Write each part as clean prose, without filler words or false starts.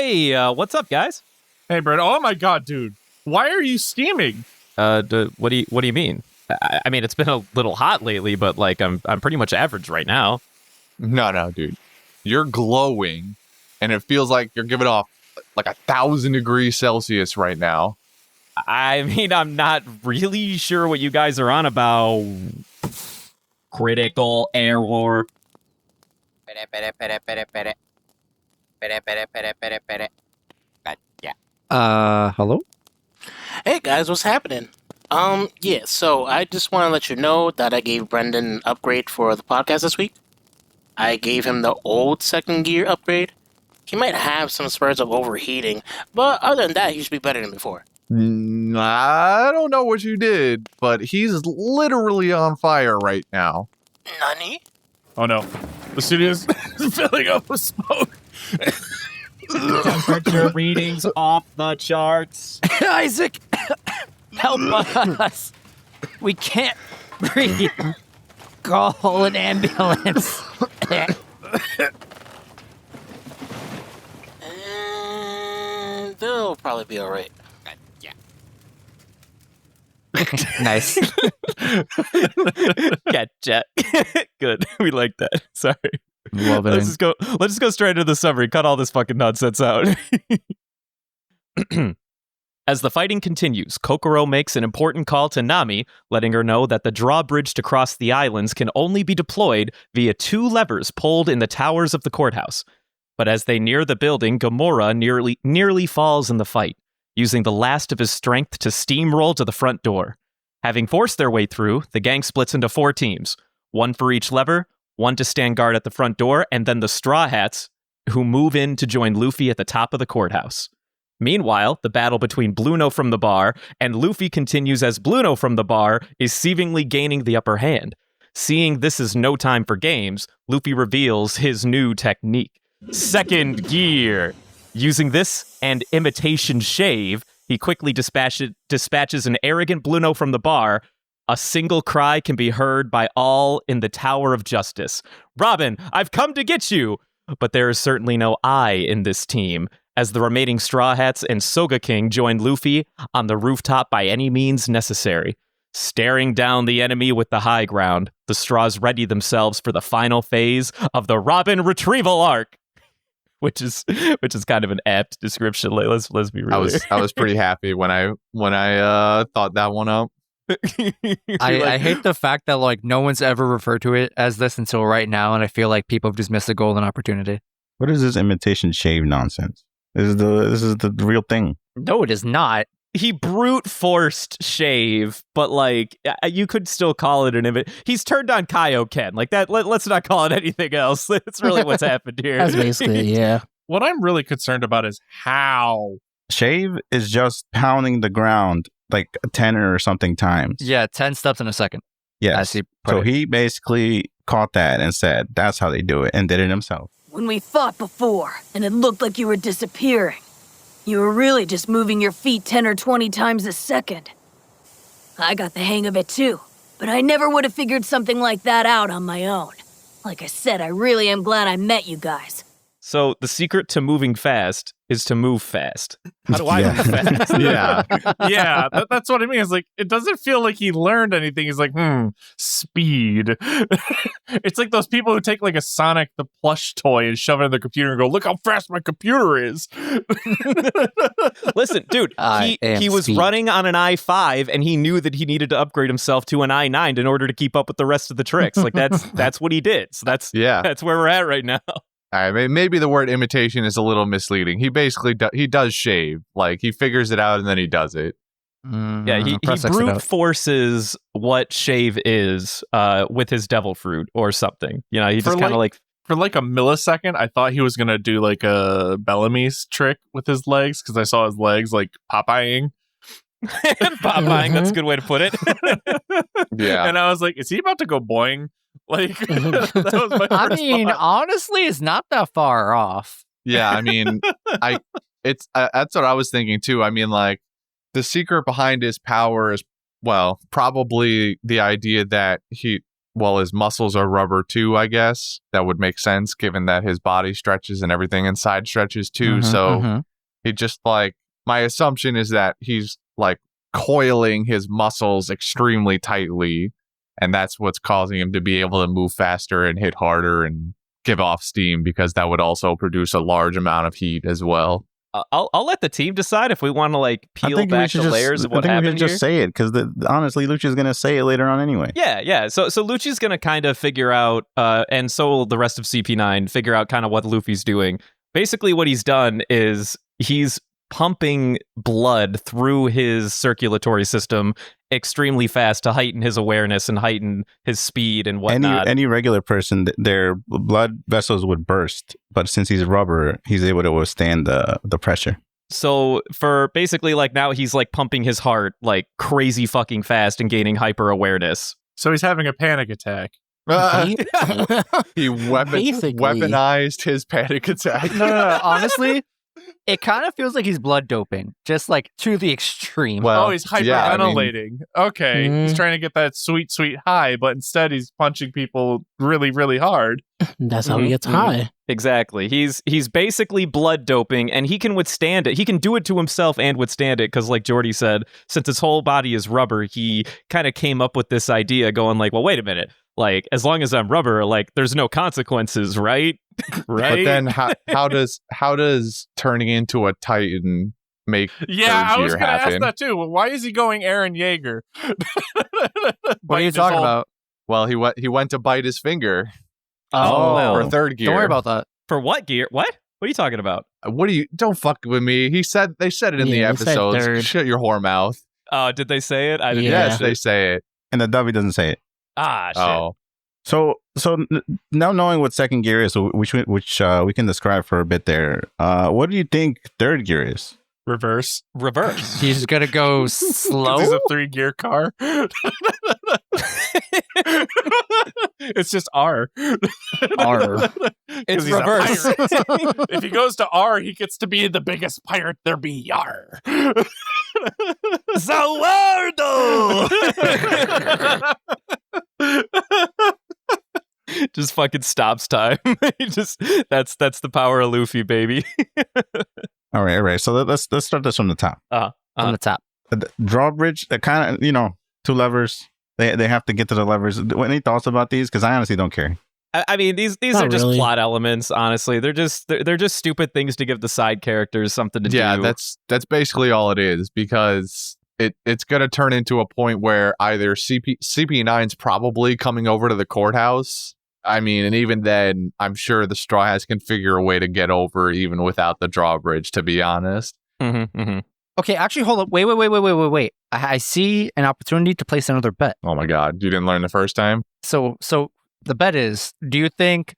Hey, what's up, guys? Hey, Brett. Oh my God, dude. Why are you steaming? What do you mean? I mean, it's been a little hot lately, but like I'm pretty much average right now. No, dude. You're glowing, and it feels like you're giving off like 1,000 degrees Celsius right now. I mean, I'm not really sure what you guys are on about. Critical error. Hello? Hey guys, what's happening? Yeah, so I just want to let you know that I gave Brendan an upgrade for the podcast this week. I gave him the old second gear upgrade. He might have some spurs of overheating, but other than that, he should be better than before. I don't know what you did, but he's literally on fire right now. Nani? Oh no. The studio's filling up with smoke. Temperature readings off the charts. Isaac! Help us! We can't breathe. Call an ambulance. And they'll probably be alright. Nice. Gotcha. Good. We like that. Sorry. Love it. Let's just go straight into the summary. Cut all this fucking nonsense out. As the fighting continues, Kokoro makes an important call to Nami, letting her know that the drawbridge to cross the islands can only be deployed via 2 levers pulled in the towers of the courthouse. But as they near the building, Gamora nearly falls in the fight, using the last of his strength to steamroll to the front door. Having forced their way through, the gang splits into 4 teams, 1 for each lever, 1 to stand guard at the front door, and then the Straw Hats, who move in to join Luffy at the top of the courthouse. Meanwhile, the battle between Bluno from the bar and Luffy continues as Bluno from the bar is seemingly gaining the upper hand. Seeing this is no time for games, Luffy reveals his new technique, second gear. Using this and imitation shave, he quickly dispatches an arrogant Bluno from the bar. A single cry can be heard by all in the Tower of Justice. Robin, I've come to get you! But there is certainly no I in this team, as the remaining Straw Hats and Sogeking join Luffy on the rooftop by any means necessary. Staring down the enemy with the high ground, the Straws ready themselves for the final phase of the Robin retrieval arc. Which is kind of an apt description. Let's be real. I was pretty happy when I thought that one up. I hate the fact that like no one's ever referred to it as this until right now, and I feel like people have just missed a golden opportunity. What is this imitation shave nonsense? This is the real thing. No, it is not. He brute forced shave, but like you could still call it an he's turned on Kaioken like that. Let's not call it anything else. It's really what's happened here. That's basically it, yeah. What I'm really concerned about is how. Shave is just pounding the ground like 10 or something times. Yeah, 10 steps in a second. Yes. So he basically caught that and said, that's how they do it, and did it himself. When we fought before, and it looked like you were disappearing, you were really just moving your feet 10 or 20 times a second. I got the hang of it too, but I never would have figured something like that out on my own. Like I said, I really am glad I met you guys. So the secret to moving fast is to move fast. How do I move fast? Yeah, that's what I mean. It's like, it doesn't feel like he learned anything. He's like, speed. It's like those people who take like a Sonic the plush toy and shove it in their computer and go, look how fast my computer is. Listen, dude, he was running on an i5 and he knew that he needed to upgrade himself to an i9 in order to keep up with the rest of the tricks. Like that's what he did. So that's where we're at right now. All right, maybe the word imitation is a little misleading. He basically he does shave. Like, he figures it out and then he does it. Yeah, he brute forces what shave is with his devil fruit or something. You know, he just kind of like... For like a millisecond, I thought he was going to do like a Bellamy's trick with his legs because I saw his legs like Popeyeing. Popeyeing, that's a good way to put it. Yeah. And I was like, is he about to go boing? Like, that was my first thought. Honestly, it's not that far off. Yeah, I mean, that's what I was thinking too. I mean, like, the secret behind his power is, well, probably the idea that well, his muscles are rubber too, I guess. That would make sense given that his body stretches and everything inside stretches too. So he just like, my assumption is that he's like coiling his muscles extremely tightly, and that's what's causing him to be able to move faster and hit harder and give off steam, because that would also produce a large amount of heat as well. I'll let the team decide if we want to like peel back the layers of what happened here. I think we should just say it, because honestly, Lucci's going to say it later on anyway. Yeah. So Lucci's going to kind of figure out, and so will the rest of CP9, figure out kind of what Luffy's doing. Basically, what he's done is he's pumping blood through his circulatory system extremely fast to heighten his awareness and heighten his speed and whatnot. Any regular person, their blood vessels would burst, but since he's rubber, he's able to withstand the pressure. So for basically like now he's like pumping his heart like crazy fucking fast and gaining hyper awareness. So he's having a panic attack. He weaponized his panic attack. No. Honestly, it kind of feels like he's blood doping, just like to the extreme. Well, he's hyperventilating. Okay, he's trying to get that sweet, sweet high, but instead he's punching people really, really hard. That's how he gets high. Exactly. He's basically blood doping, and he can withstand it. He can do it to himself and withstand it, because like Jordy said, since his whole body is rubber, he kind of came up with this idea going like, well, wait a minute. Like, as long as I'm rubber, like, there's no consequences, right? Right? But then how does turning into a Titan make I was going to ask that too. Why is he going Eren Yeager? What are you talking about? Well, he went to bite his finger. Well. For third gear. Don't worry about that. For what gear? What are you talking about? Don't fuck with me. They said it in the episodes. Shut your whore mouth. Oh, did they say it? I didn't. Yes, they say it. And the W doesn't say it. Ah, shit. Oh. So now knowing what second gear is, which we can describe for a bit there. What do you think third gear is? Reverse. He's gonna go slow. He's a 3-gear car. It's just R. It's he's a reverse. pirate. If he goes to R, he gets to be the biggest pirate there be. Yar. Zawardo! Just fucking stops time. That's the power of Luffy, baby. All right. So let's start this from the top. On the top. The drawbridge, that kind of, 2 levers. They have to get to the levers. Any thoughts about these? Because I honestly don't care. I mean, these are just plot elements. Honestly, they're just stupid things to give the side characters something to do. Yeah, that's basically all it is, because it's gonna turn into a point where either CP9's probably coming over to the courthouse. I mean, and even then, I'm sure the Straw Hats can figure a way to get over even without the drawbridge, to be honest. Okay, actually, hold up. Wait. I see an opportunity to place another bet. Oh my god, you didn't learn the first time? So the bet is, do you think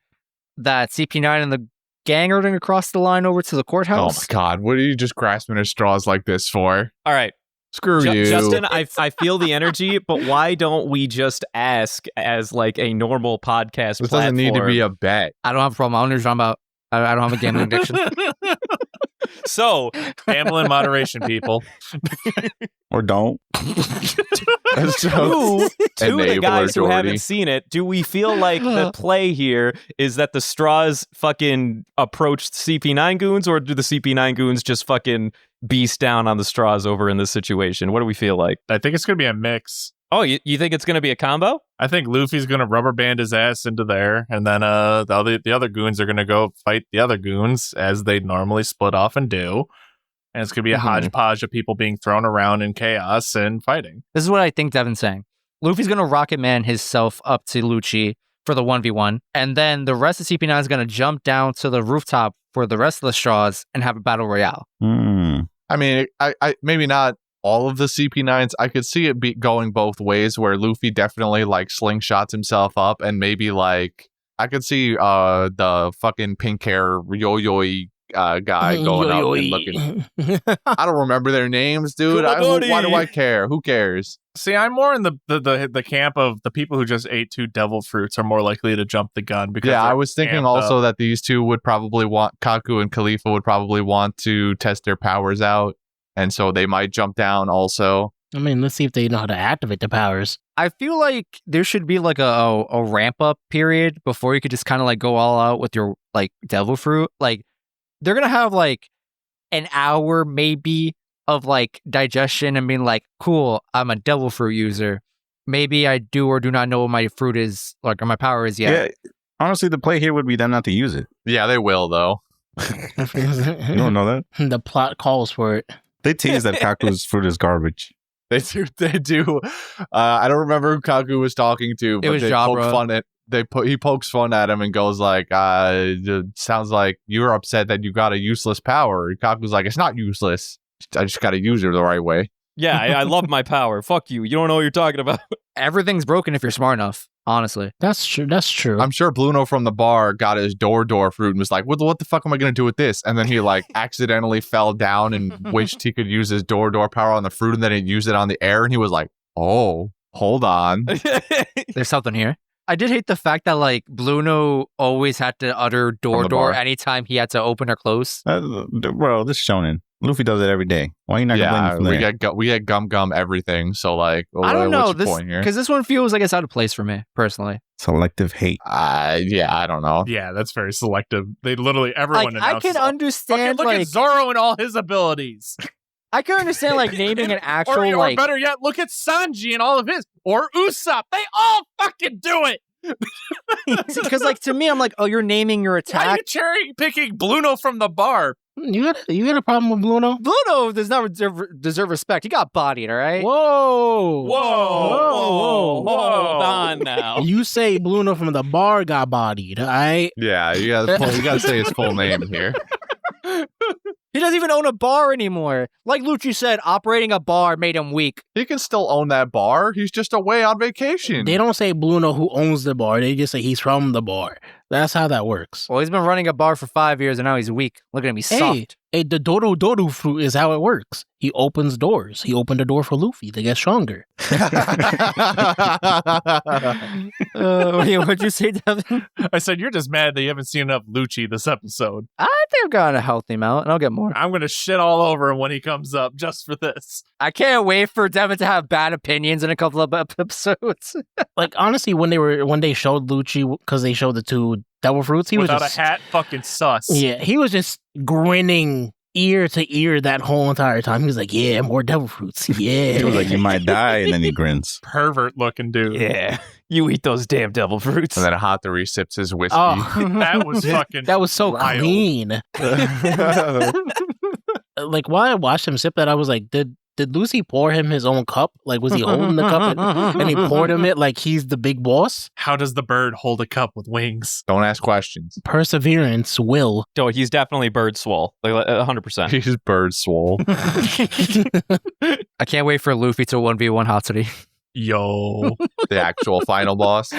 that CP9 and the gang are going to cross the line over to the courthouse? Oh my god, what are you just grasping at straws like this for? All right. Screw you. Justin, I feel the energy, but why don't we just ask as like a normal podcast This platform? doesn't need to be a bet. I don't have a problem. I don't know what you're talking about. I don't have a gambling addiction. So, gamble in moderation, people. Or don't. to the guys who haven't seen it, do we feel like the play here is that the straws fucking approached CP9 goons, or do the CP9 goons just fucking beast down on the straws over in this situation? What do we feel like? I think it's going to be a mix. Oh, you think it's going to be a combo? I think Luffy's going to rubber band his ass into there, and then the other goons are going to go fight the other goons as they normally split off and do. And it's going to be a hodgepodge of people being thrown around in chaos and fighting. This is what I think Devin's saying. Luffy's going to Rocket Man himself up to Lucci for the 1v1, and then the rest of CP9 is going to jump down to the rooftop for the rest of the straws and have a battle royale. I mean, I maybe not all of the CP9s. I could see it going both ways, where Luffy definitely like slingshots himself up, and maybe like I could see the fucking pink hair Yoyoi guy going up and looking. I don't remember their names, dude. Why do I care? Who cares? See, I'm more in the camp of the people who just ate 2 devil fruits are more likely to jump the gun. Because I was thinking also that these two would probably want, Kaku and Khalifa would probably want to test their powers out, and so they might jump down also. I mean, let's see if they know how to activate the powers. I feel like there should be like a ramp up period before you could just kind of like go all out with your like devil fruit. Like they're gonna have like an hour maybe of like digestion and being like, cool, I'm a devil fruit user. Maybe I do or do not know what my fruit is, like, or my power is yet. Yeah, honestly, the play here would be them not to use it. Yeah, they will though. You don't know that? The plot calls for it. They tease that Kaku's fruit is garbage. They do. They do. I don't remember who Kaku was talking to, but was they Jabra. poke fun at. He pokes fun at him and goes like, "It sounds like you're upset that you got a useless power." And Kaku's like, "It's not useless. I just got to use it the right way." Yeah, I love my power. Fuck you. You don't know what you're talking about. Everything's broken if you're smart enough, honestly. That's true. That's true. I'm sure Bluno from the bar got his door fruit and was like, what the fuck am I going to do with this? And then he like accidentally fell down and wished he could use his door power on the fruit and then he'd use it on the air. And he was like, oh, hold on. There's something here. I did hate the fact that like Bluno always had to utter From the door bar. anytime he had to open or close. Bro, this is shonen. Luffy does it every day. Why are you not Yeah, complaining from we get gum everything. So like, I don't know what's your this point here? because this one feels like it's out of place for me personally. Selective hate. Yeah, I don't know. Yeah, that's very selective. They literally everyone Like I announces. can "Oh, understand fucking look like at Zoro and all his abilities. I can understand like naming an actual or like better yet, look at Sanji and all of his. Or Usopp. They all fucking do it. because like to me I'm like, oh, you're naming your Why are attack. you cherry picking Bluno from the bar? You got a problem with Bluno? Bluno does not deserve respect. He got bodied, all right? Whoa. Whoa. Hold on now. You say Bluno from the bar got bodied, all right? Yeah, you gotta say his full name here. He doesn't even own a bar anymore. Like Lucci said, operating a bar made him weak. He can still own that bar. He's just away on vacation. They don't say Bluno who owns the bar. They just say he's from the bar. That's how that works. Well, he's been running a bar for 5 years and now he's weak. Look at him, he's soft. Hey, the Dodo fruit is how it works. He opens doors. He opened the door for Luffy to get stronger. What'd you say, Devin? I said, you're just mad that you haven't seen enough Lucci this episode. I think I've gotten a healthy amount and I'll get more. I'm going to shit all over him when he comes up just for this. I can't wait for Devin to have bad opinions in a couple of episodes. Like, honestly, when they showed Lucci, because they showed the two devil fruits, he Without was just, a hat, fucking sus. Yeah, he was just grinning ear to ear that whole entire time. He was like, yeah, more devil fruits. Yeah. He was like, you might die, and then he grins. Pervert looking dude. Yeah, you eat those damn devil fruits. And then Hathori sips his whiskey. Oh, That was fucking that was so wild. clean. Like, while I watched him sip that, I was like, did Lucy pour him his own cup? Like, was he holding the cup and he poured him it like he's the big boss? How does the bird hold a cup with wings? Don't ask questions. Perseverance will. Oh, he's definitely bird swole, like 100%. He's bird swole. I can't wait for Luffy to 1v1 Hatsuri. Yo. The actual final boss.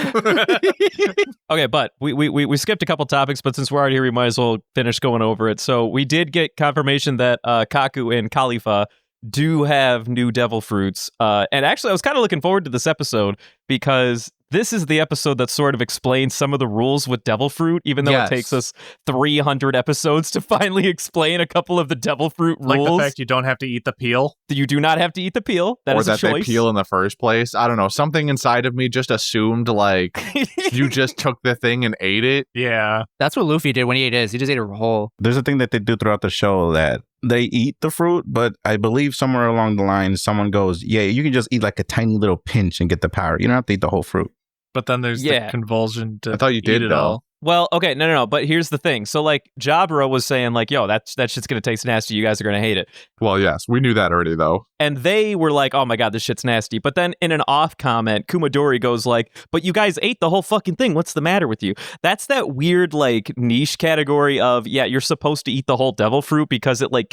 Okay, but we skipped a couple topics, but since we're already here, we might as well finish going over it. So we did get confirmation that Kaku and Khalifa do have new devil fruits. And actually, I was kind of looking forward to this episode because this is the episode that sort of explains some of the rules with devil fruit, even though Yes. it takes us 300 episodes to finally explain a couple of the devil fruit Like rules. the fact you don't have to eat the peel. You do not have to eat the peel. That or is a that they choice. peel in the first place. I don't know. Something inside of me just assumed like you just took the thing and ate it. Yeah. That's what Luffy did when he ate his. He just ate a whole. There's a thing that they do throughout the show that they eat the fruit, but I believe somewhere along the line, someone goes, yeah, you can just eat like a tiny little pinch and get the power. You don't have to eat the whole fruit. But then there's Yeah. the convulsion to I thought you eat did, it though. all. Well, okay, no. But here's the thing. So, like, Jabra was saying, like, yo, that shit's going to taste nasty. You guys are going to hate it. Well, yes, we knew that already, though. And they were like, oh my God, this shit's nasty. But then in an off comment, Kumadori goes like, but you guys ate the whole fucking thing. What's the matter with you? That's that weird, like, niche category of, yeah, you're supposed to eat the whole devil fruit because it, like,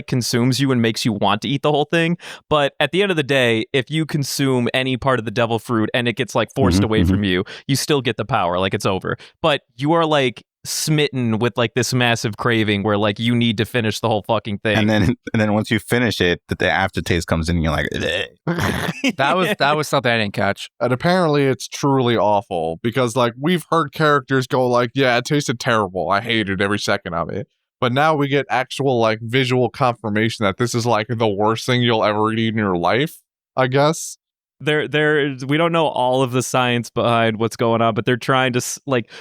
consumes you and makes you want to eat the whole thing. But at the end of the day, if you consume any part of the devil fruit and it gets, like, forced away from you, you still get the power. Like, it's over. But you are, like, smitten with like this massive craving where like you need to finish the whole fucking thing. And then once you finish it, the aftertaste comes in and you're like, That was something I didn't catch. And apparently it's truly awful because like we've heard characters go like, yeah, it tasted terrible. I hated every second of it. But now we get actual like visual confirmation that this is like the worst thing you'll ever eat in your life. I guess. They're we don't know all of the science behind what's going on, but they're trying to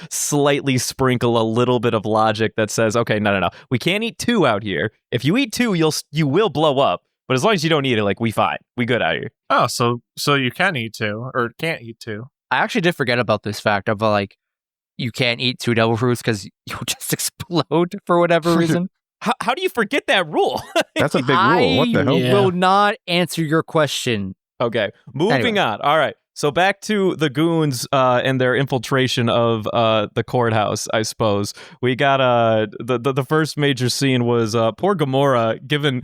slightly sprinkle a little bit of logic that says, okay, no, we can't eat 2 out here. If you eat 2, you will blow up. But as long as you don't eat it, like, we fine, we good out here. Oh, so you can eat 2 or can't eat 2. I actually did forget about this fact of like you can't eat 2 devil fruits because you'll just explode for whatever reason. How do you forget that rule? That's a big rule. What the hell? Yeah. Will not answer your question. Okay, moving on. All right, so back to the goons and their infiltration of the courthouse. I suppose we got the first major scene was poor Gamora given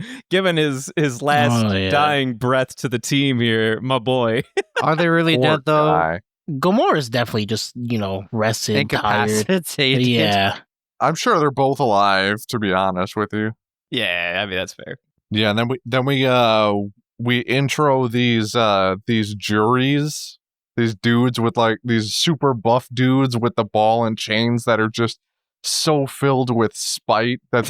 his last dying breath to the team here, my boy. Are they really Poor dead though? guy. Gamora is definitely just, rested, tired. Incapacitated. Yeah. I'm sure they're both alive, to be honest with you. Yeah, I mean that's fair. Yeah, and we intro these juries, these dudes with like these super buff dudes with the ball and chains that are just so filled with spite that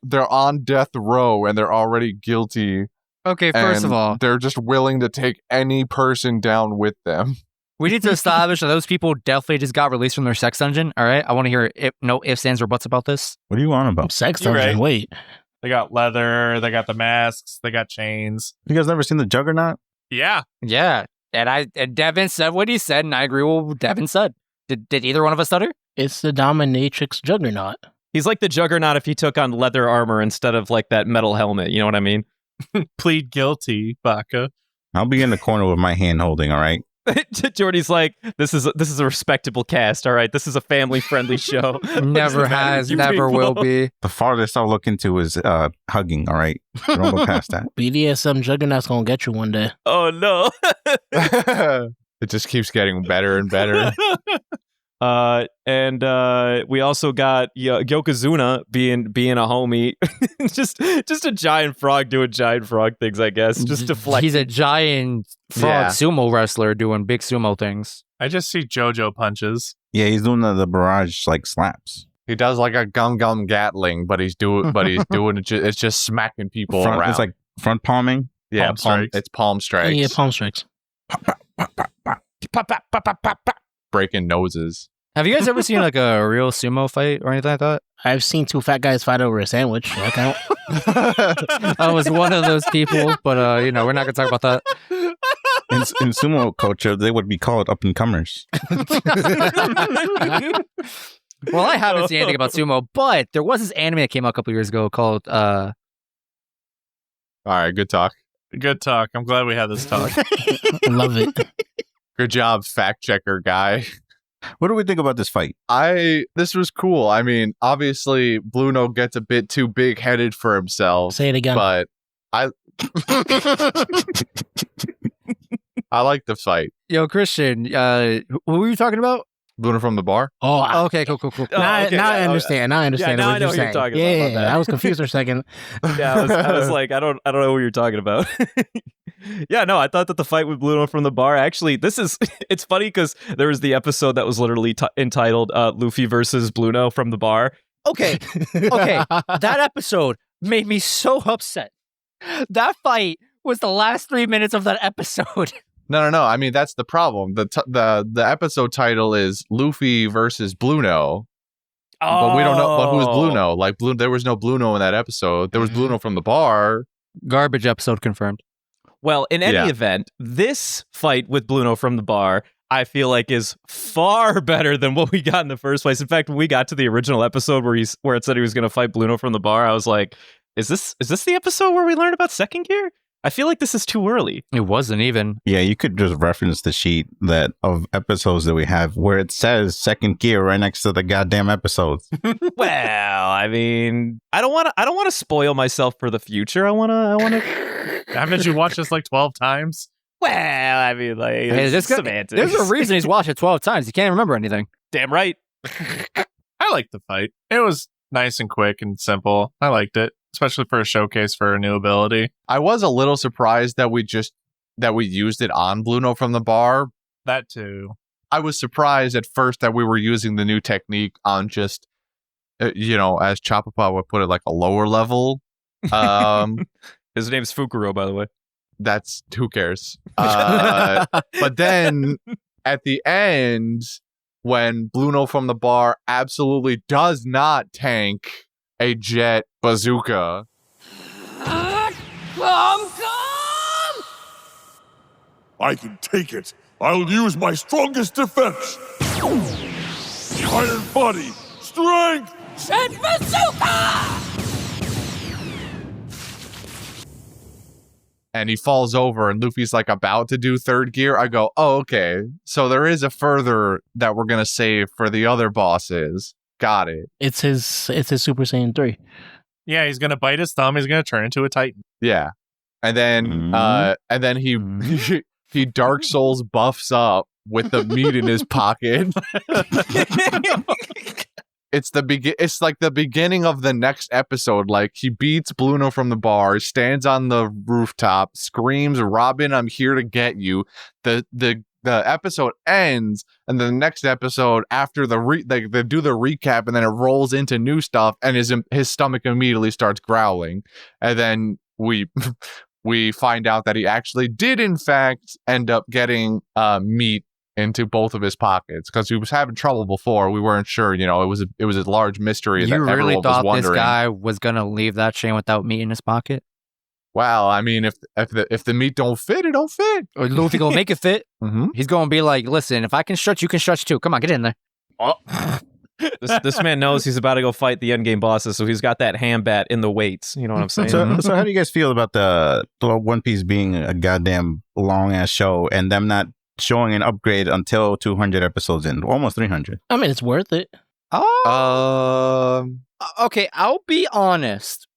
they're on death row and they're already guilty. Okay, first of and all, they're just willing to take any person down with them. we need to establish that those people definitely just got released from their sex dungeon. All right, I want to hear no ifs, ands, or buts about this. What are you on about? Sex You're dungeon. right. Wait. They got leather, they got the masks, they got chains. You guys never seen the Juggernaut? Yeah. Yeah, and Devin said what he said, and I agree with what Devin said. Did either one of us stutter? It's the dominatrix juggernaut. He's like the Juggernaut if he took on leather armor instead of like that metal helmet. You know what I mean? Plead guilty, Baka. I'll be in the corner with my hand holding, all right? Jordy's like, this is a respectable cast. All right, this is a family friendly show. Never has, never will be. The farthest I'll look into is hugging, all right? Don't go past that. BDSM juggernaut's gonna get you one day. Oh no. It just keeps getting better and better. And we also got Yokozuna being a homie, just a giant frog doing giant frog things, I guess, just deflecting. He's a giant frog sumo wrestler doing big sumo things. I just see JoJo punches. Yeah, he's doing the barrage like slaps. He does like a gum Gatling, but he's doing it. It's just smacking people around. It's like front palming. Yeah, palm strikes. It's palm strikes. Yeah, palm strikes. Breaking noses. Have you guys ever seen like a real sumo fight or anything like that? I've seen 2 fat guys fight over a sandwich. That count? I was one of those people, but we're not gonna talk about that. In sumo culture, they would be called up and comers. Well, I haven't seen anything about sumo, but there was this anime that came out a couple years ago called All right, good talk. Good talk. I'm glad we had this talk. I love it. Good job, fact checker guy. What do we think about this fight? This was cool. I mean, obviously, Blue Note gets a bit too big headed for himself. Say it again. But I like the fight. Yo, Christian, who were you talking about? Luna from the bar. Oh, Okay, cool. now, okay. now I understand. Now I understand. now what I know you're who you're saying. talking yeah, about. My bad. I was confused for a second. Yeah, I was like, I don't know what you're talking about. Yeah, no, I thought that the fight with Bluno from the bar, actually, it's funny because there was the episode that was literally entitled Luffy versus Bluno from the bar. Okay, that episode made me so upset. That fight was the last 3 minutes of that episode. No. I mean, that's the problem. The episode title is Luffy versus Bluno. But we don't know. But who's Bluno? Like, there was no Bluno in that episode. There was Bluno from the bar. Garbage episode confirmed. Well, in any event, this fight with Bluno from the bar, I feel like is far better than what we got in the first place. In fact, when we got to the original episode where it said he was going to fight Bluno from the bar, I was like, is this the episode where we learned about second gear? I feel like this is too early. It wasn't even. Yeah, you could just reference the sheet of episodes that we have where it says second gear right next to the goddamn episodes. Well, I mean, I don't want to spoil myself for the future. I want to. Haven't you watched this like 12 times? Well, I mean, like, Hey, semantics. there's a reason he's watched it 12 times. He can't remember anything. Damn right. I liked the fight. It was nice and quick and simple. I liked it, especially for a showcase for a new ability. I was a little surprised that we used it on Bluno from the bar. That too. I was surprised at first that we were using the new technique on just, as Chapapa would put it, like a lower level. His name's Fukuro, by the way. that's who cares. But then at the end, when Bluno from the bar absolutely does not tank a jet bazooka. I can take it. I'll use my strongest defense. Iron body, strength. Jet bazooka! And he falls over and Luffy's like about to do third gear. I go, oh, okay. So there is a further that we're going to save for the other bosses. Got it. It's his Super Saiyan 3. Yeah, he's gonna bite his thumb. He's gonna turn into a Titan. Yeah. And then he Dark Souls buffs up with the meat in his pocket. It's like the beginning of the next episode. Like he beats Bluno from the bar, stands on the rooftop, screams, "Robin, I'm here to get you." The episode ends, and the next episode after they do the recap, and then it rolls into new stuff, and his stomach immediately starts growling, and then we find out that he actually did in fact end up getting meat into both of his pockets because he was having trouble before. We weren't sure, it was a large mystery. You that really everyone thought was this wondering. guy was gonna leave that chain without meat in his pocket? Well, I mean, if the meat don't fit, it don't fit. Or Luffy gonna make it fit? Mm-hmm. He's gonna be like, listen, if I can stretch, you can stretch too. Come on, get in there. This man knows he's about to go fight the endgame bosses, so he's got that ham bat in the weights. You know what I'm saying? So how do you guys feel about the One Piece being a goddamn long ass show and them not showing an upgrade until 200 episodes in, almost 300? I mean, it's worth it. Okay, I'll be honest.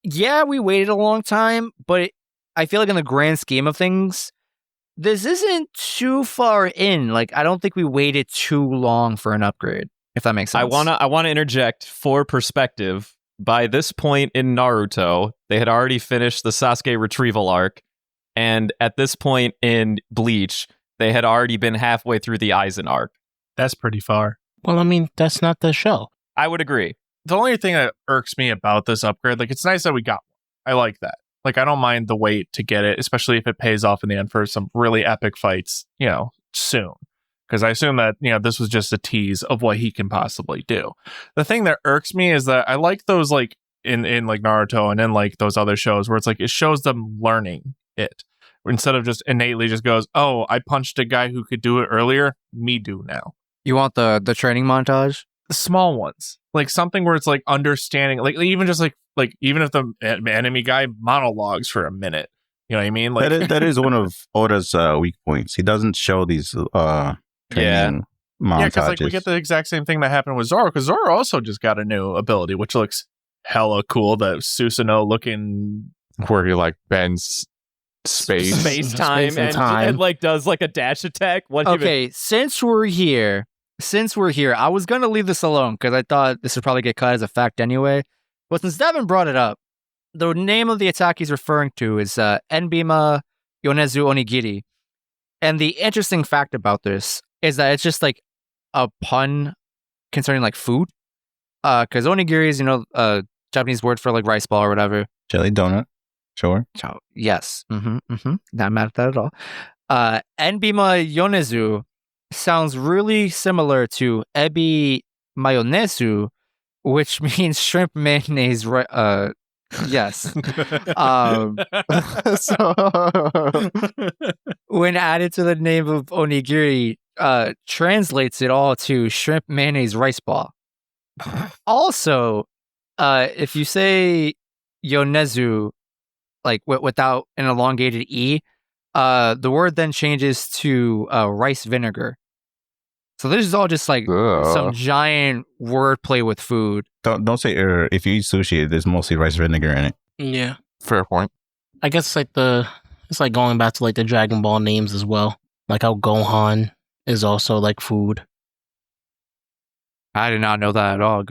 Yeah, we waited a long time, but I feel like in the grand scheme of things, this isn't too far in. Like, I don't think we waited too long for an upgrade, if that makes sense. I wanna interject for perspective. By this point in Naruto, they had already finished the Sasuke retrieval arc, and at this point in Bleach, they had already been halfway through the Aizen arc. That's pretty far. Well, I mean, that's not the show. I would agree. The only thing that irks me about this upgrade, like, it's nice that we got one. I like that. Like, I don't mind the wait to get it, especially if it pays off in the end for some really epic fights, soon. Because I assume that, this was just a tease of what he can possibly do. The thing that irks me is that I like those, like, in like Naruto and in like those other shows where it's like it shows them learning it. Instead of just innately just goes, oh, I punched a guy who could do it earlier, me do now. You want the training montage? The small ones, like something where it's like understanding, like even just like even if the enemy guy monologues for a minute, you know what I mean? Like that is one of Oda's weak points. He doesn't show these training montages. Yeah, because like we get the exact same thing that happened with Zoro, because Zoro also just got a new ability, which looks hella cool. The Susanoo looking, where he like bends space time and like does like a dash attack. Okay, since we're here, I was gonna leave this alone because I thought this would probably get cut as a fact anyway. But since Devin brought it up, the name of the attack he's referring to is Enbima Yonezu Onigiri. And the interesting fact about this is that it's just like a pun concerning like food. Because onigiri is, Japanese word for like rice ball or whatever. Jelly donut. Sure. Yes. Not mad at that at all. Enbima Yonezu sounds really similar to Ebi Mayonezu, which means shrimp mayonnaise. Yes. So when added to the name of onigiri, translates it all to shrimp mayonnaise rice ball. Also, if you say Yonezu, like without an elongated E, the word then changes to rice vinegar. So this is all just like some giant wordplay with food. Don't say if you eat sushi, there's mostly rice vinegar in it. Yeah. Fair point. I guess it's like going back to like the Dragon Ball names as well. Like how Gohan is also like food. I did not know that at all.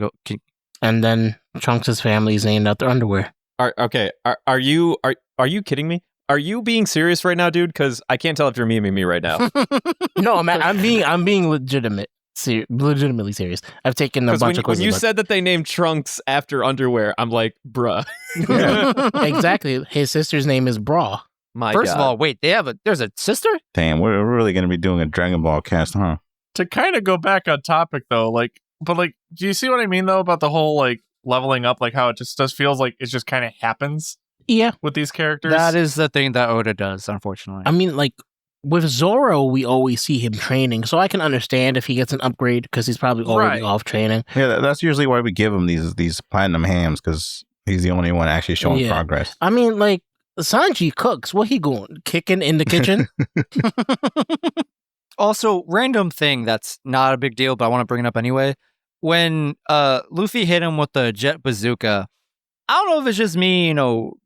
And then Trunks' family is named after underwear. Are you kidding me? Are you being serious right now, dude? Because I can't tell if you're memeing me right now. No, I'm being legitimately serious. I've taken a bunch of quizzes. When you said that they named Trunks after underwear, I'm like, bruh. Yeah. Exactly. His sister's name is Bra. First of all, wait, there's a sister? Damn, we're really going to be doing a Dragon Ball cast, huh? To kind of go back on topic though, do you see what I mean though about the whole leveling up, how it just feels like it just kind of happens? Yeah. With these characters? That is the thing that Oda does, unfortunately. I mean, with Zoro, we always see him training, so I can understand if he gets an upgrade because he's probably already off training. Yeah, that's usually why we give him these platinum hams, because he's the only one actually showing progress. I mean, Sanji cooks. What he going? Kicking in the kitchen? Also, random thing that's not a big deal, but I want to bring it up anyway. When Luffy hit him with the jet bazooka, I don't know if it's just me,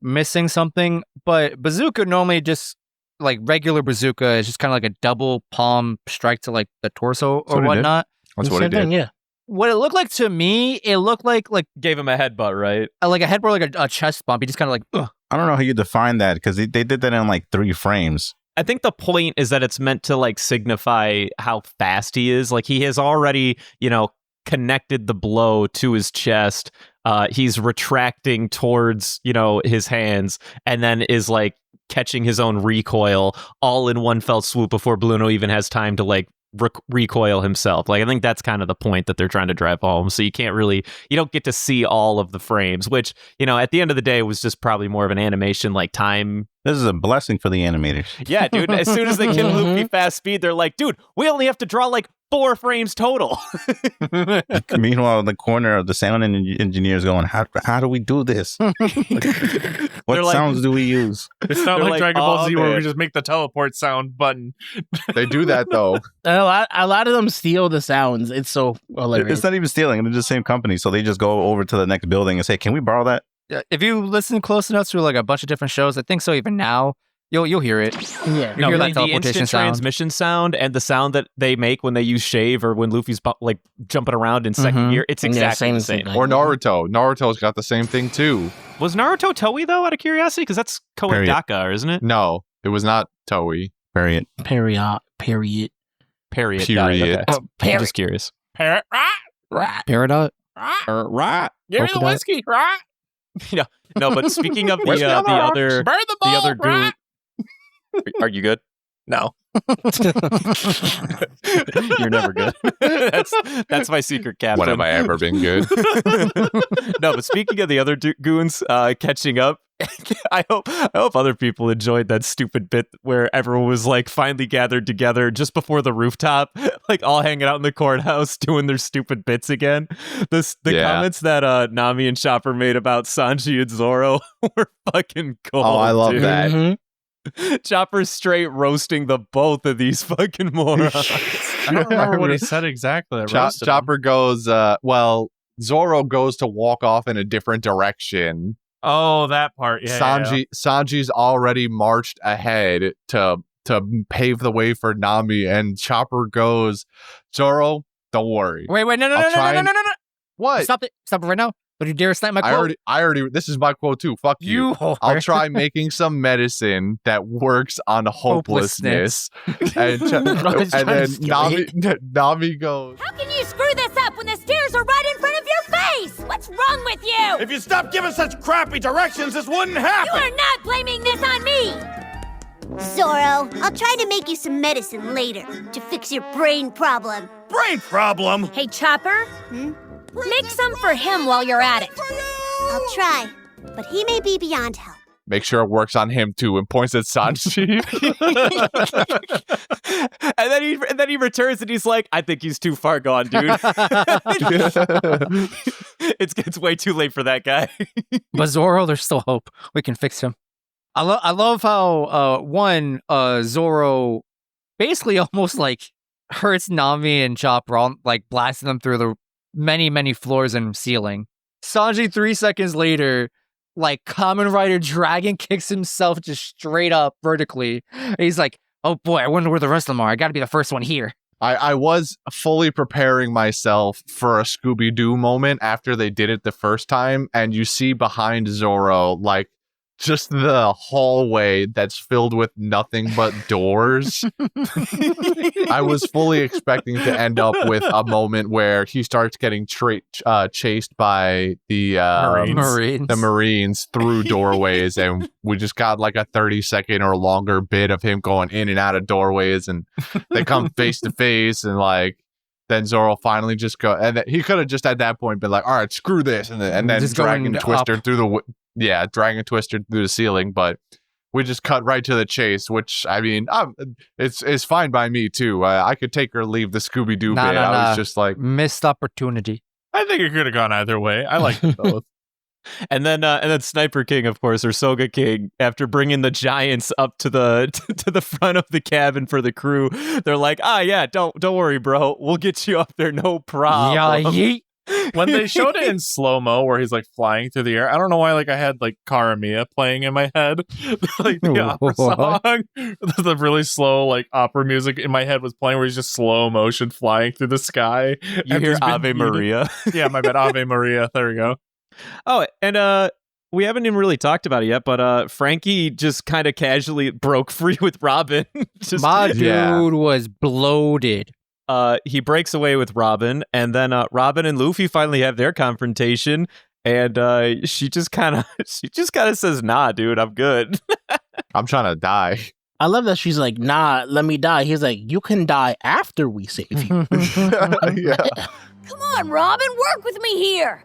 missing something, but bazooka normally just, regular bazooka is just kind of like a double palm strike to, the torso or whatnot. That's what it did. Yeah. What it looked like to me, it looked like gave him a headbutt, right? Like a headbutt, like a chest bump. He just kind of ugh. I don't know how you define that, because they did that in 3 frames. I think the point is that it's meant to signify how fast he is. He has already, connected the blow to his chest. He's retracting towards, his hands, and then is catching his own recoil all in one fell swoop before Bluno even has time to recoil himself. I think that's kind of the point that they're trying to drive home. So you don't get to see all of the frames, which, at the end of the day was just probably more of an animation time. This is a blessing for the animators. Yeah, dude. As soon as they give Luffy fast speed, they're like, dude, we only have to draw 4 frames total. Meanwhile, in the corner of the sound engineers going, how do we do this? What sounds do we use? It's not like Dragon Ball Z where we just make the teleport sound button. They do that though. A lot of them steal the sounds. It's so hilarious. It's not even stealing. They're just the same company. So they just go over to the next building and say, can we borrow that? If you listen close enough to a bunch of different shows, I think so even now, you'll hear it. Yeah. You hear that the teleportation instant sound. transmission sound and the sound that they make when they use shave or when Luffy's jumping around in second gear, it's exactly the same. Or Naruto. Naruto's got the same thing too. Was Naruto Toei though, out of curiosity? Because that's Koei Daka, isn't it? No, it was not Toei. Period. Period. Period. Period. Okay. I'm just curious. Parrot. Peridot? Right. Give me the whiskey. Right. No, but speaking of the other Burn the ball, the other goon, right? are you good? No. You're never good. That's my secret captain. When have I ever been good? No, but speaking of the other goons catching up, I hope other people enjoyed that stupid bit where everyone was finally gathered together just before the rooftop, all hanging out in the courthouse doing their stupid bits again. The comments that Nami and Chopper made about Sanji and Zoro were fucking gold. Oh, I love dude. that. Mm-hmm. Chopper's straight roasting the both of these fucking morons. I don't remember what he said exactly. Chopper goes, Zoro goes to walk off in a different direction. Oh, that part. Yeah. Sanji's already marched ahead to pave the way for Nami, and Chopper goes, Zoro, don't worry. Wait, no. What? Stop it right now. Don't you dare snipe my quote. I already, this is my quote too. Fuck you. I'll try making some medicine that works on hopelessness. and then Nami goes, How can you screw this up when the stairs are right in front of your face? What's wrong with you? If you stop giving such crappy directions, this wouldn't happen. You are not blaming this on me! Zoro, I'll try to make you some medicine later to fix your brain problem. Brain problem. Hey, Chopper? Make some for him while you're at it. I'll try, but he may be beyond help. make sure it works on him too, and points at Sanji. and then he returns and he's like, I think he's too far gone, dude. It's way too late for that guy. But Zoro, there's still hope. We can fix him. I love how Zoro basically almost like hurts Nami and Chopper, like blasting them through the many floors and ceiling. Sanji 3 seconds later, like Kamen Rider Dragon kicks himself just straight up vertically. And he's like, oh boy, I wonder where the rest of them are. I gotta be the first one here. I was fully preparing myself for a Scooby-Doo moment after they did it the first time, and you see behind Zoro, like, just the hallway that's filled with nothing but doors. I was fully expecting to end up with a moment where he starts getting chased by the Marines through doorways, and we just got like a 30-second or longer bit of him going in and out of doorways, and they come face to face, and like then Zoro finally just go, and he could have just at that point been like, all right, screw this, and then Just Dragon going Twister up. through the Dragon Twister through the ceiling, but we just cut right to the chase, which I mean, it's fine by me too. I could take or leave the Scooby Doo bit. I was just like, missed opportunity. I think it could have gone either way. I like them both. And then Sniper King, of course, or Sogeking, after bringing the giants up to the to the front of the cabin for the crew, they're like, don't worry, bro, we'll get you up there, no problem. Yeah, yeet. When they showed it in slow-mo where he's like flying through the air, I don't know why, like I had like Karamia playing in my head. Like the opera song. The really slow like opera music in my head was playing where he's just slow motion flying through the sky. You hear Ave Maria. Yeah, my bad. Ave Maria. There we go. Oh, and we haven't even really talked about it yet, but Frankie just kind of casually broke free with Robin. My dude was bloated. He breaks away with Robin, and then Robin and Luffy finally have their confrontation, and she just kind of says, "Nah, dude, I'm good." I'm trying to die. I love that she's like, nah, let me die. He's like, you can die after we save you. Yeah. Come on, Robin, work with me here.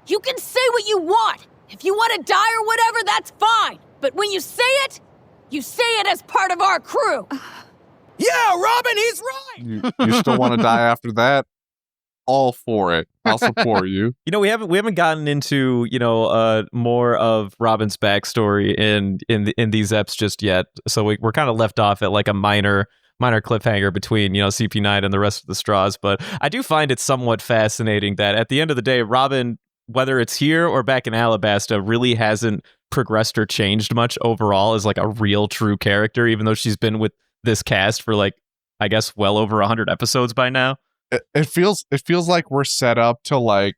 You can say what you want. If you want to die or whatever, that's fine. But when you say it as part of our crew. Yeah, Robin, he's right. You still want to die after that? All for it. I'll support you. You know, we haven't gotten into more of Robin's backstory in these eps just yet. So we're kind of left off at like a minor cliffhanger between CP9 and the rest of the Straws. But I do find it somewhat fascinating that at the end of the day, Robin, whether it's here or back in Alabasta, really hasn't progressed or changed much overall as like a real true character, even though she's been with this cast for like, I guess, well over 100 episodes by now. It feels like we're set up to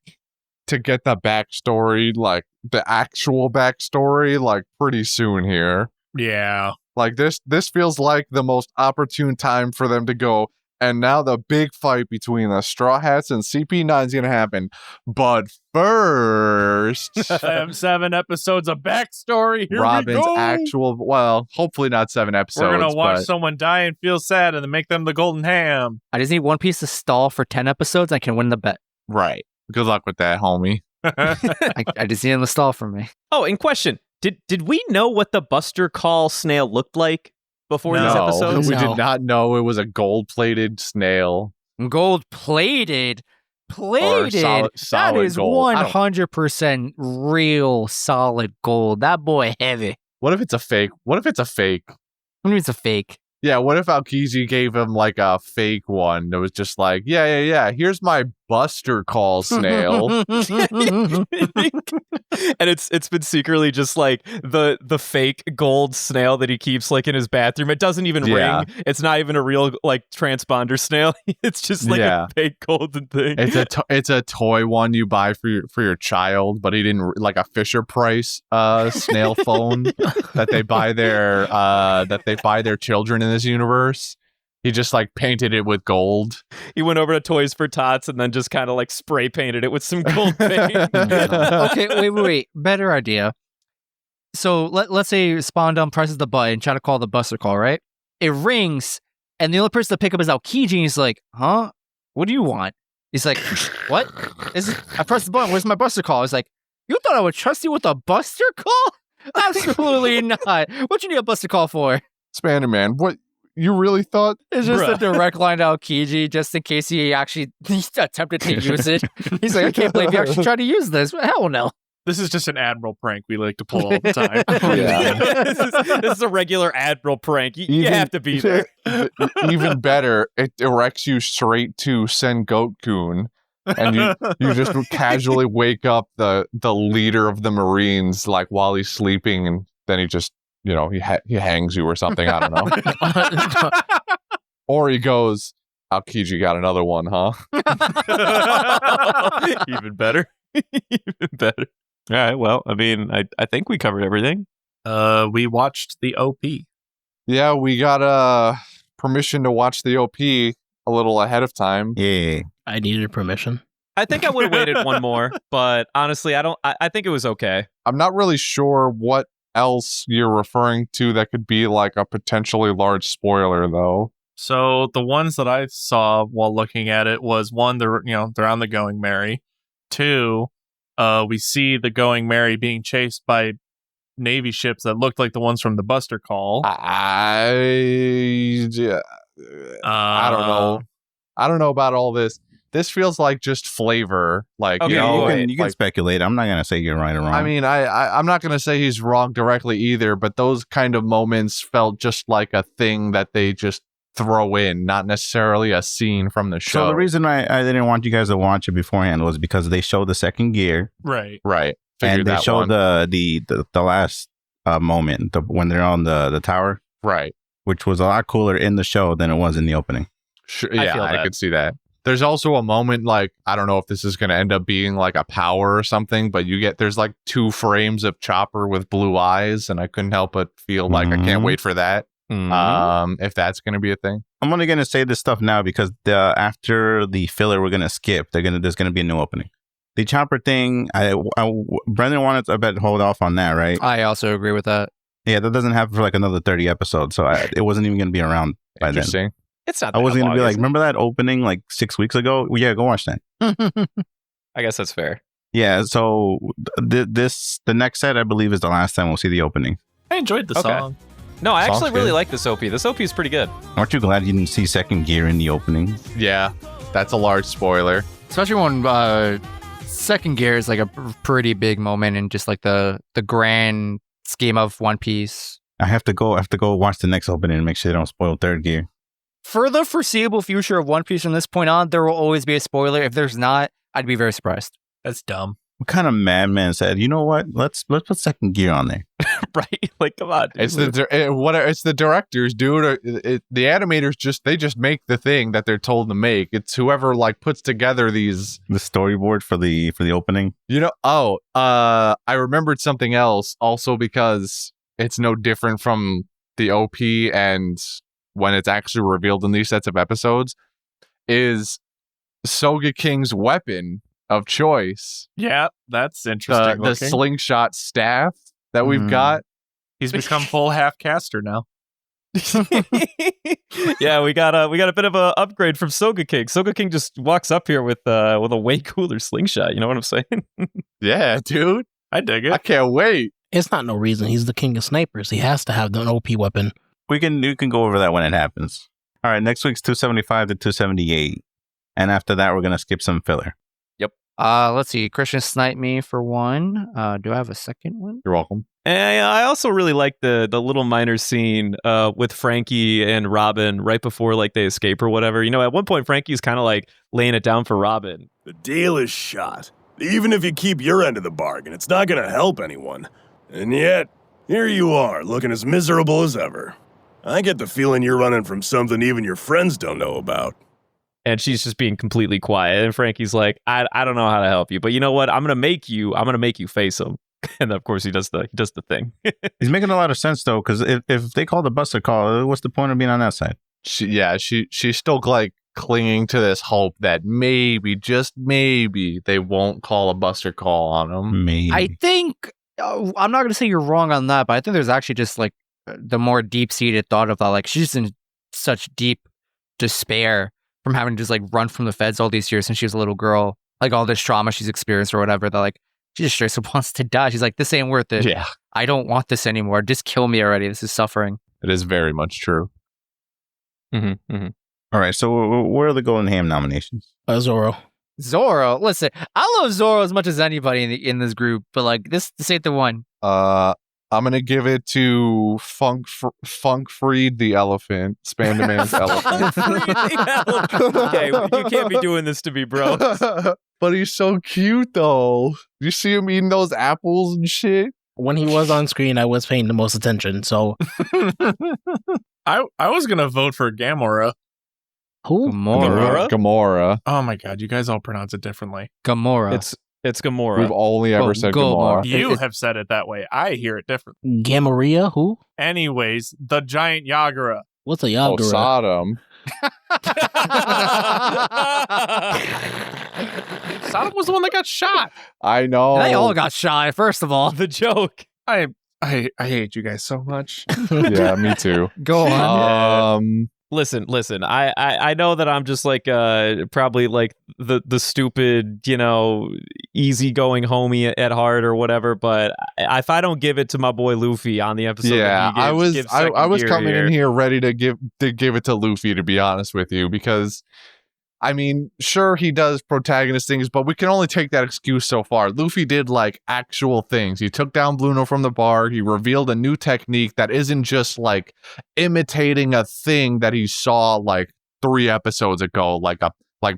get the backstory, like the actual backstory, like pretty soon here. Yeah. Like this feels like the most opportune time for them to go. And now the big fight between the Straw Hats and CP9 is going to happen. But first, 7 episodes of backstory. Here Robin's we go. actual, well, hopefully not 7 episodes. We're going to watch but someone die and feel sad and then make them the golden ham. I just need One Piece to stall for 10 episodes. I can win the bet. Right. Good luck with that, homie. I just need him to stall for me. Oh, in question, did we know what the Buster Call snail looked like before these episodes? We did not know it was a gold-plated snail. Gold-plated? Plated? Solid that is gold. 100% real solid gold. That boy heavy. What if it's a fake? What do you mean it's a fake? Yeah, what if Aokiji gave him like a fake one that was just like, yeah, here's my Buster Call snail. And it's been secretly just like the fake gold snail that he keeps like in his bathroom. It doesn't even ring. It's not even a real like transponder snail. It's just like a fake golden thing. It's a toy one you buy for your child, but he didn't like a Fisher Price snail phone that they buy their children in this universe. He just like painted it with gold. He went over to Toys for Tots and then just kind of like spray painted it with some gold paint. Okay, wait. Better idea. So let's say Spawn Dumb presses the button, try to call the Buster Call, right? It rings, and the only person to pick up is Aokiji, and he's like, huh? What do you want? He's like, what? I pressed the button, where's my Buster Call? He's like, you thought I would trust you with a Buster Call? Absolutely not. What you need a Buster Call for? Spanner Man, what? You really thought? It's just a direct line to Aokiji, just in case he actually attempted to use it. He's like, I can't believe you actually tried to use this. Hell no. This is just an Admiral prank we like to pull all the time. This is a regular Admiral prank. You have to be there. Even better, it directs you straight to Sengoku, and you just casually wake up the leader of the Marines like while he's sleeping, and then he just he hangs you or something. I don't know. Or he goes, Aokiji got another one, huh? Even better. Even better. All right. Well, I mean, I think we covered everything. We watched the OP. Yeah, we got permission to watch the OP a little ahead of time. Yeah. I needed permission. I think I would have waited one more, but honestly, I think it was okay. I'm not really sure what else you're referring to that could be like a potentially large spoiler, though. So the ones that I saw while looking at it was one, they're on the Going Merry. 2, we see the Going Merry being chased by Navy ships that looked like the ones from the Buster Call. I don't know. I don't know about all this. This feels like just flavor. Like, Okay, you can speculate. I'm not gonna say you're right or wrong. I mean, I'm not gonna say he's wrong directly either, but those kind of moments felt just like a thing that they just throw in, not necessarily a scene from the show. So the reason I didn't want you guys to watch it beforehand was because they showed the second gear, Right. Figured and they that showed one. the last moment, when they're on the tower, Right. which was a lot cooler in the show than it was in the opening. Sure, I yeah, feel I that. could see that. There's also a moment, like, I don't know if this is going to end up being like a power or something, but there's like 2 frames of Chopper with blue eyes, and I couldn't help but feel like I can't Mhm. wait for that. If that's going to be a thing. I'm only gonna say this stuff now because after the filler we're gonna skip, there's gonna be a new opening. The Chopper thing, Brendan wanted to, I bet, hold off on that, right? I also agree with that. Yeah, that doesn't happen for like another 30 episodes, so it wasn't even gonna be around by then. Interesting. It's not. I that wasn't gonna long, be like, is it? remember that opening like 6 weeks ago? Well, yeah, go watch that. I guess that's fair. Yeah, so the next set, I believe, is the last time we'll see the opening. I enjoyed the Okay. song. No, I Sounds actually really good. like this OP. This OP is pretty good. Aren't you glad you didn't see second gear in the opening? Yeah, that's a large spoiler. Especially when second gear is like a pretty big moment in just like the grand scheme of One Piece. I have to go watch the next opening and make sure they don't spoil third gear. For the foreseeable future of One Piece from this point on, there will always be a spoiler. If there's not, I'd be very surprised. That's dumb. What kind of madman said, you know what? Let's put second gear on there. Right? Like, come on. It's it's the directors, dude. The animators just make the thing that they're told to make. It's whoever like puts together these. The storyboard for the opening. I remembered something else also because it's no different from the OP and when it's actually revealed in these sets of episodes is Sogeking's weapon of choice. Yeah, that's interesting. The looking. slingshot staff that we've got. He's become full half caster now. Yeah, we got a bit of a upgrade from Sogeking. Sogeking just walks up here with a way cooler slingshot. You know what I'm saying? Yeah, dude. I dig it. I can't wait. It's not no reason. He's the king of snipers. He has to have an OP weapon. We can go over that when it happens. All right, next week's 275 to 278. And after that, we're going to skip some filler. Let's see. Christian sniped me for one. Do I have a second one? You're welcome. And I also really like the little minor scene with Frankie and Robin right before like they escape or whatever. You know, at one point Frankie's kind of like laying it down for Robin. The deal is shot. Even if you keep your end of the bargain, it's not gonna help anyone. And yet, here you are, looking as miserable as ever. I get the feeling you're running from something even your friends don't know about. And she's just being completely quiet. And Frankie's like, I don't know how to help you, but you know what? I'm gonna make you face him. And of course he does the thing. He's making a lot of sense though, because if they call the Buster Call, what's the point of being on that side? She's still like clinging to this hope that maybe, just maybe, they won't call a Buster Call on him. Maybe. I think I'm not going to say you're wrong on that, but I think there's actually just like the more deep-seated thought of that. Like she's in such deep despair from having to just like run from the feds all these years since she was a little girl, like all this trauma she's experienced or whatever. That like she just straight up wants to die. She's like, this ain't worth it. Yeah, I don't want this anymore. Just kill me already. This is suffering. it is very much true. Mm-hmm, mm-hmm. All right, so where are the Golden Ham nominations? Zoro. Zoro, listen, I love Zoro as much as anybody in this group, but like this ain't the one. I'm gonna give it to Funk Freed the elephant, Spandaman's elephant. Okay, you can't be doing this to me, bro. But he's so cute though. You see him eating those apples and shit. When he was on screen, I was paying the most attention. So I was gonna vote for Gamora. who? Gamora. Gamora. Oh my god, you guys all pronounce it differently. Gamora. It's It's Gamora. We've only ever said Gamora. Gamora. You have said it that way. I hear it differently. Gamaria? Who? Anyways, the giant Yagura. What's a Oh, Yagura? Sodom. Sodom was the one that got shot. I know. They all got shot, first of all. The joke. I hate you guys so much. Yeah, me too. Go on. Listen. I know that I'm just like probably like the stupid, easygoing homie at heart or whatever. But if I don't give it to my boy Luffy on the episode, Yeah, that he gives I was second coming gear in here ready to give it to Luffy, to be honest with you, because I mean, sure, he does protagonist things, but we can only take that excuse so far. Luffy did like actual things. He took down Bluno from the bar. He revealed a new technique that isn't just like imitating a thing that he saw like 3 episodes ago, like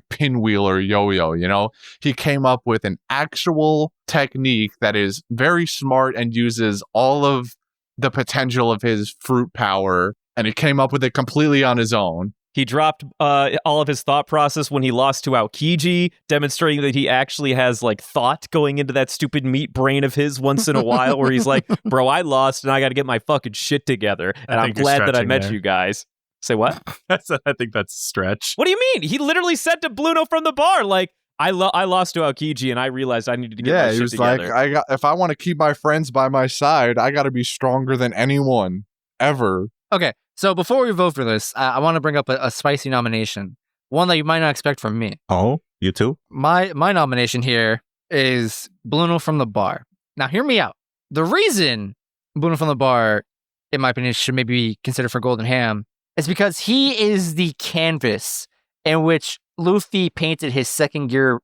Pinwheel or Yo-Yo, He came up with an actual technique that is very smart and uses all of the potential of his fruit power, and he came up with it completely on his own. He dropped all of his thought process when he lost to Aokiji, demonstrating that he actually has like thought going into that stupid meat brain of his once in a while, where he's like, bro, I lost and I got to get my fucking shit together. And I'm glad that I met you guys. Say what? I think that's a stretch. What do you mean? He literally said to Bluno from the bar, like, I lost to Aokiji and I realized I needed to get my shit together. Yeah, he was like, if I want to keep my friends by my side, I got to be stronger than anyone ever. Okay, so before we vote for this, I want to bring up a spicy nomination. One that you might not expect from me. Oh, you too? My nomination here is Bluno from the bar. Now, hear me out. The reason Bluno from the bar, in my opinion, should maybe be considered for Golden Ham is because he is the canvas in which Luffy painted his second gear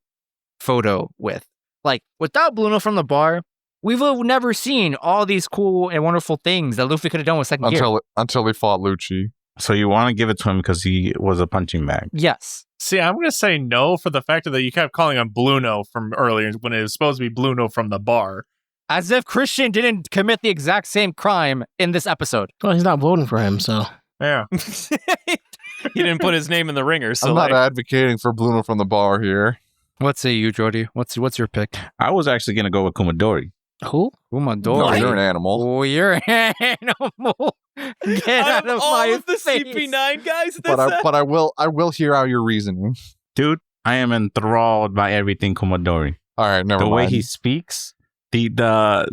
photo with. Like, without Bluno from the bar, we would have never seen all these cool and wonderful things that Luffy could have done with second gear. Until he fought Lucci. So you want to give it to him because he was a punching bag? Yes. See, I'm going to say no for the fact that you kept calling him Bluno from earlier when it was supposed to be Bluno from the bar. As if Christian didn't commit the exact same crime in this episode. Well, he's not voting for him, so. Yeah. He didn't put his name in the ringer. So I'm not advocating for Bluno from the bar here. What say you, Jordy? What's your pick? I was actually going to go with Kumadori. Who? Kumadori. No, you're an animal. Oh, you're an animal. Get out of all my of the face. CP9 guys. But I will hear out your reasoning. Dude, I am enthralled by everything Kumadori. All right, never mind. The way he speaks, the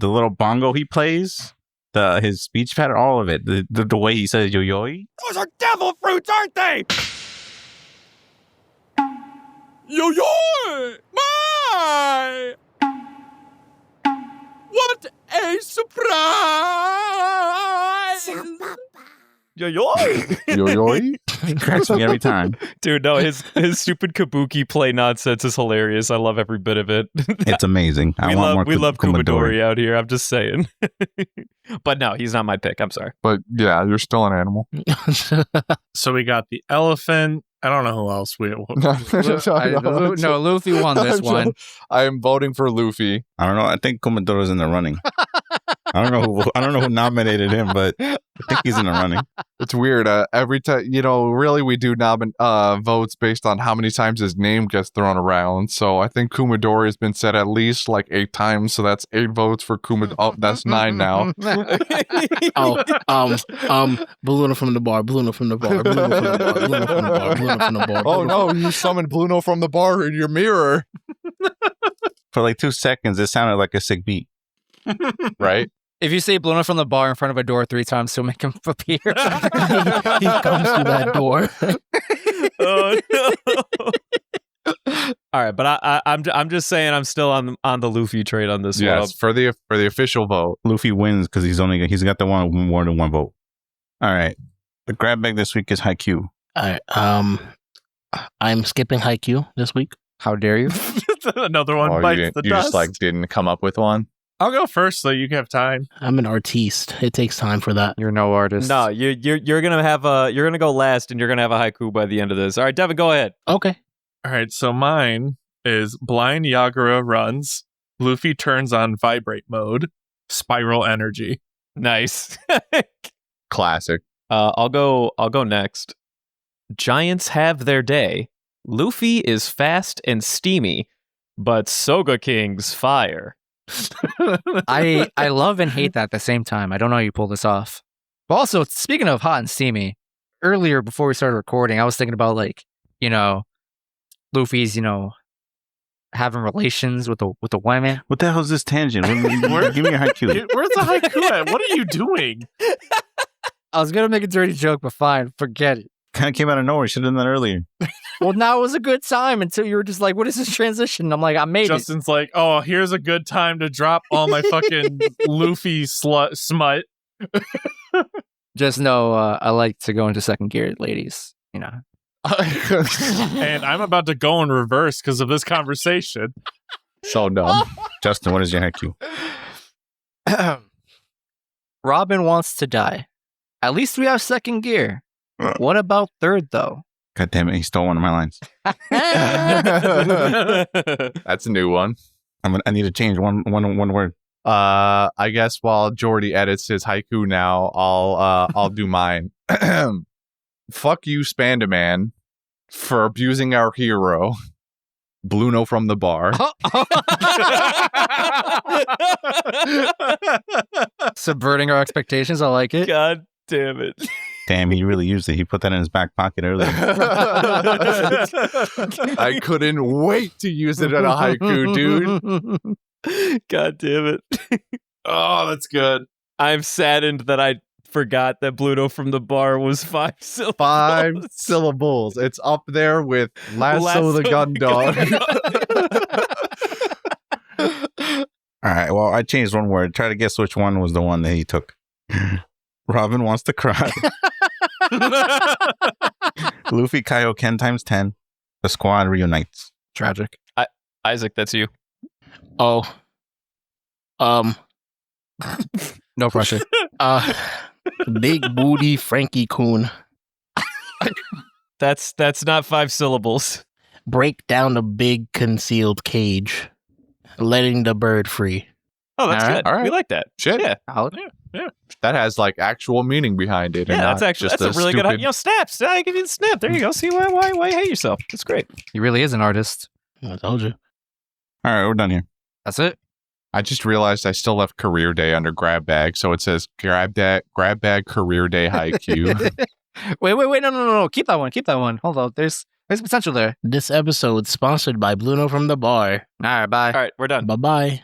little bongo he plays, his speech pattern, all of it. The way he says Yoyoi. Those are devil fruits, aren't they? Yoyoi! My! What a surprise! Yoyoi! Yoyoi? He cracks me every time. Dude, no, his stupid kabuki play nonsense is hilarious. I love every bit of it. It's amazing. We love Kumadori out here. I'm just saying. But no, he's not my pick. I'm sorry. But yeah, you're still an animal. So we got the elephant. I don't know who else we. No, Luffy won this one. I am voting for Luffy. I don't know. I think Kumadori's in the running. I don't know who nominated him, but I think he's in the running. It's weird. Every time, really, we do votes based on how many times his name gets thrown around. So I think Kumadori has been said at least like 8 times. So that's 8 votes for Kumadori. Oh, that's 9 now. Bluno from the bar, Bluno from the bar, Bluno from the bar, Bluno from the bar, Bluno from the bar. Oh no, you summoned Bluno from the bar in your mirror. For like 2 seconds, it sounded like a sick beat. Right? If you say Bluno from the bar in front of a door 3 times, he'll make him appear. He comes through that door. Oh no! All right, but I'm just saying I'm still on the Luffy trade on this one. Yes, for the official vote, Luffy wins because he's got the one more than 1 vote. All right, the grab bag this week is Haikyuu. All right, I'm skipping Haikyuu this week. How dare you? Another one bites the dust. Just like didn't come up with one. I'll go first so you can have time. I'm an artiste. It takes time for that. You're no artist. No, you're gonna go last, and you're gonna have a haiku by the end of this. All right, Devin, go ahead. Okay. All right, so mine is Blind Yagura runs. Luffy turns on vibrate mode. Spiral energy. Nice. Classic. I'll go next. Giants have their day. Luffy is fast and steamy. but Sogeking's fire. I love and hate that at the same time. I don't know how you pull this off. But also, speaking of hot and steamy, earlier before we started recording, I was thinking about Luffy's, having relations with a woman. What the hell is this tangent? Give me a haiku. Where's the haiku at? What are you doing? I was gonna make a dirty joke, but fine, forget it. Kind of came out of nowhere. Should have done that earlier. Well, now it was a good time until you were just like, "What is this transition?" I'm like, "I made Justin's like, oh, here's a good time to drop all my fucking Luffy smut. Just know, I like to go into second gear, ladies. And I'm about to go in reverse because of this conversation. So dumb. Justin, what is your haiku? Robin wants to die. At least we have second gear. What about third, though? God damn it, he stole one of my lines. That's a new one. I need to change one word. I guess while Jordy edits his haiku now, I'll do mine. Fuck you, Spandaman, for abusing our hero, Bluno from the bar. Subverting our expectations. I like it. God damn it. Damn, he really used it. He put that in his back pocket earlier. I couldn't wait to use it in a haiku, dude. God damn it. Oh, that's good. I'm saddened that I forgot that Bluto from the bar was 5 syllables. 5 syllables. It's up there with Lasso the Gun Dog. All right, well, I changed one word. Try to guess which one was the one that he took. Robin wants to cry. Luffy Kaioken times 10. The squad reunites. Tragic. Isaac, that's you. Oh. No pressure. Big booty Frankie Coon. That's not 5 syllables. Break down the big concealed cage. Letting the bird free. Oh, that's All right, good. all right. We like that. Shit. Yeah. That has like actual meaning behind it. Yeah, and that's not actually just that's a really stupid... good. Snaps. I give you the snap. There you go. See why you hate yourself? That's great. He really is an artist. I told you. All right, we're done here. That's it. I just realized I still left career day under grab bag, so it says grab bag career day haiku. Wait. No. Keep that one. Hold on. There's potential there. This episode sponsored by Bluno from the bar. All right, bye. All right, we're done. Bye-bye.